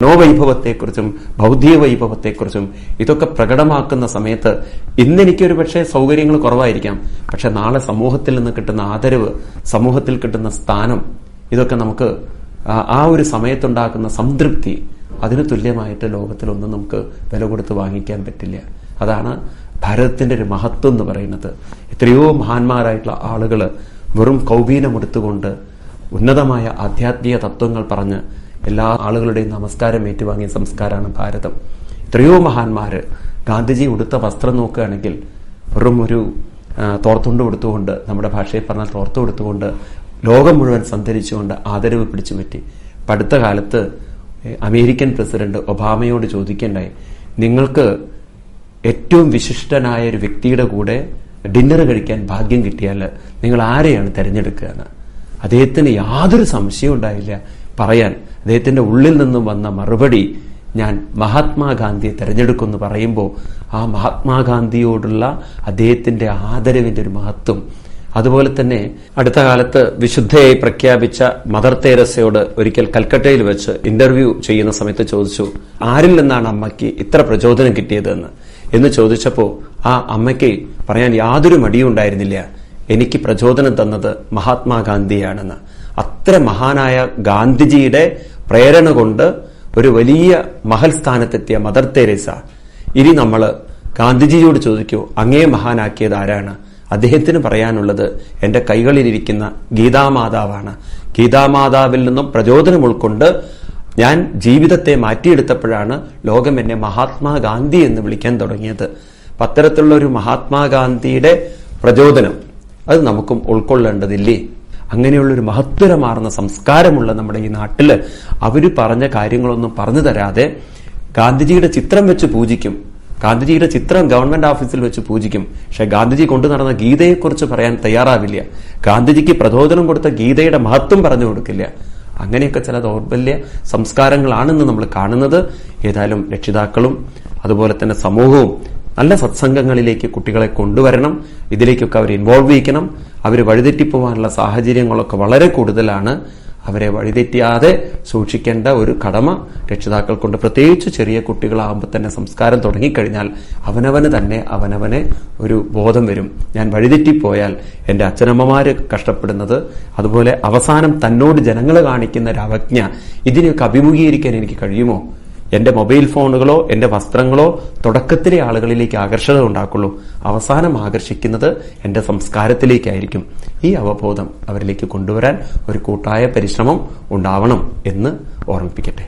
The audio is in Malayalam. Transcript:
മനോവൈഭവത്തെക്കുറിച്ചും ഭൗതിക വൈഭവത്തെക്കുറിച്ചും ഇതൊക്കെ പ്രകടമാക്കുന്ന സമയത്ത് ഇന്നെനിക്കൊരു പക്ഷേ സൗകര്യങ്ങൾ കുറവായിരിക്കാം, പക്ഷെ നാളെ സമൂഹത്തിൽ നിന്ന് കിട്ടുന്ന ആദരവ്, സമൂഹത്തിൽ കിട്ടുന്ന സ്ഥാനം, ഇതൊക്കെ നമുക്ക് ആ ഒരു സമയത്തുണ്ടാക്കുന്ന സംതൃപ്തി, അതിന് തുല്യമായിട്ട് ലോകത്തിലൊന്നും നമുക്ക് വില കൊടുത്ത് വാങ്ങിക്കാൻ പറ്റില്ല. അതാണ് ഭാരതത്തിന്റെ ഒരു മഹത്വം എന്ന് പറയുന്നത്. എത്രയോ മഹാന്മാരായിട്ടുള്ള ആളുകൾ വെറും കൗപീനമെടുത്തുകൊണ്ട് ഉന്നതമായ ആധ്യാത്മിക തത്വങ്ങൾ പറഞ്ഞ് എല്ലാ ആളുകളുടെയും നമസ്കാരം ഏറ്റുവാങ്ങിയ സംസ്കാരമാണ് ഭാരതം. എത്രയോ മഹാന്മാര് ഗാന്ധിജി ഉടുത്ത വസ്ത്രം നോക്കുകയാണെങ്കിൽ വെറും ഒരു തോർത്തുണ്ട് കൊടുത്തുകൊണ്ട്, നമ്മുടെ ഭാഷയിൽ പറഞ്ഞാൽ തോർത്തു കൊടുത്തുകൊണ്ട് ലോകം മുഴുവൻ സഞ്ചരിച്ചുകൊണ്ട് ആദരവ് പിടിച്ചു പറ്റി. അടുത്ത കാലത്ത് അമേരിക്കൻ പ്രസിഡന്റ് ഒബാമയോട് ചോദിക്കേണ്ടായി, നിങ്ങൾക്ക് ഏറ്റവും വിശിഷ്ടനായ ഒരു വ്യക്തിയുടെ കൂടെ ഡിന്നർ കഴിക്കാൻ ഭാഗ്യം കിട്ടിയാൽ നിങ്ങൾ ആരെയാണ് തിരഞ്ഞെടുക്കുക? അദ്ദേഹത്തിന് യാതൊരു സംശയവും ഉണ്ടായില്ല പറയാൻ. അദ്ദേഹത്തിന്റെ ഉള്ളിൽ നിന്നും വന്ന മറുപടി, ഞാൻ മഹാത്മാഗാന്ധിയെ തെരഞ്ഞെടുക്കുമെന്ന് പറയുമ്പോൾ ആ മഹാത്മാഗാന്ധിയോടുള്ള അദ്ദേഹത്തിന്റെ ആദരവിന്റെ ഒരു മഹത്വം. അതുപോലെ തന്നെ അടുത്ത കാലത്ത് വിശുദ്ധയായി പ്രഖ്യാപിച്ച മദർ തെരേസയോട് ഒരിക്കൽ കൽക്കട്ടയിൽ വെച്ച് ഇന്റർവ്യൂ ചെയ്യുന്ന സമയത്ത് ചോദിച്ചു, ആരിൽ നിന്നാണ് അമ്മയ്ക്ക് ഇത്ര പ്രചോദനം കിട്ടിയതെന്ന് എന്ന് ചോദിച്ചപ്പോൾ ആ അമ്മയ്ക്ക് പറയാൻ യാതൊരു മടിയും ഉണ്ടായിരുന്നില്ല, എനിക്ക് പ്രചോദനം തന്നത് മഹാത്മാഗാന്ധിയാണെന്ന്. അത്ര മഹാനായ ഗാന്ധിജിയുടെ പ്രേരണ കൊണ്ട് ഒരു വലിയ മഹൽ സ്ഥാനത്തെത്തിയ മദർ തെരേസ ഇനി നമ്മൾ ഗാന്ധിജിയോട് ചോദിക്കൂ, അങ്ങേ മഹാനാക്കിയത് ആരാണ്? അദ്ദേഹത്തിന് പറയാനുള്ളത് എന്റെ കൈകളിലിരിക്കുന്ന ഗീതാമാതാവാണ്. ഗീതാമാതാവിൽ നിന്നും പ്രചോദനം ഉൾക്കൊണ്ട് ഞാൻ ജീവിതത്തെ മാറ്റിയെടുത്തപ്പോഴാണ് ലോകം എന്നെ മഹാത്മാഗാന്ധി എന്ന് വിളിക്കാൻ തുടങ്ങിയത്. അത്തരത്തിലുള്ള ഒരു മഹാത്മാഗാന്ധിയുടെ പ്രചോദനം അത് നമുക്കും ഉൾക്കൊള്ളേണ്ടതില്ലേ? അങ്ങനെയുള്ളൊരു മഹത്വരമാർന്ന സംസ്കാരമുള്ള നമ്മുടെ ഈ നാട്ടില് അവര് പറഞ്ഞ കാര്യങ്ങളൊന്നും പറഞ്ഞു തരാതെ ഗാന്ധിജിയുടെ ചിത്രം വെച്ച് പൂജിക്കും. ഗാന്ധിജിയുടെ ചിത്രം ഗവൺമെന്റ് ഓഫീസിൽ വെച്ച് പൂജിക്കും. പക്ഷെ ഗാന്ധിജി കൊണ്ടു നടന്ന ഗീതയെക്കുറിച്ച് പറയാൻ തയ്യാറാവില്ല. ഗാന്ധിജിക്ക് പ്രചോദനം കൊടുത്ത ഗീതയുടെ മഹത്വം പറഞ്ഞു കൊടുക്കില്ല. അങ്ങനെയൊക്കെ ചില ദൗർബല്യ സംസ്കാരങ്ങളാണെന്ന് നമ്മൾ കാണുന്നത്. ഏതായാലും രക്ഷിതാക്കളും അതുപോലെ തന്നെ സമൂഹവും നല്ല സത്സംഗങ്ങളിലേക്ക് കുട്ടികളെ കൊണ്ടുവരണം. ഇതിലേക്കൊക്കെ അവർ ഇൻവോൾവ് ചെയ്യിക്കണം. അവർ വഴിതെറ്റിപ്പോവാനുള്ള സാഹചര്യങ്ങളൊക്കെ വളരെ കൂടുതലാണ്. അവരെ വഴിതെറ്റിയാതെ സൂക്ഷിക്കേണ്ട ഒരു കടമ രക്ഷിതാക്കൾക്കുണ്ട്. പ്രത്യേകിച്ച് ചെറിയ കുട്ടികളാകുമ്പോൾ തന്നെ സംസ്കാരം തുടങ്ങിക്കഴിഞ്ഞാൽ അവനവന് തന്നെ അവനവനെ ഒരു ബോധം വരും. ഞാൻ വഴിതെറ്റിപ്പോയാൽ എൻ്റെ അച്ഛനമ്മമാര് കഷ്ടപ്പെടുന്നത്, അതുപോലെ അവസാനം തന്നോട് ജനങ്ങൾ കാണിക്കുന്ന ഒരു അവജ്ഞ, ഇതിനെയൊക്കെ അഭിമുഖീകരിക്കാൻ എനിക്ക് കഴിയുമോ? എന്റെ മൊബൈൽ ഫോണുകളോ എന്റെ വസ്ത്രങ്ങളോ തുടക്കത്തിലെ ആളുകളിലേക്ക് ആകർഷണം ഉണ്ടാക്കുള്ളൂ. അവസാനം ആകർഷിക്കുന്നത് എന്റെ സംസ്കാരത്തിലേക്കായിരിക്കും. ഈ അവബോധം അവരിലേക്ക് കൊണ്ടുവരാൻ ഒരു കൂട്ടായ പരിശ്രമം ഉണ്ടാവണം എന്ന് ഓർമ്മിപ്പിക്കട്ടെ.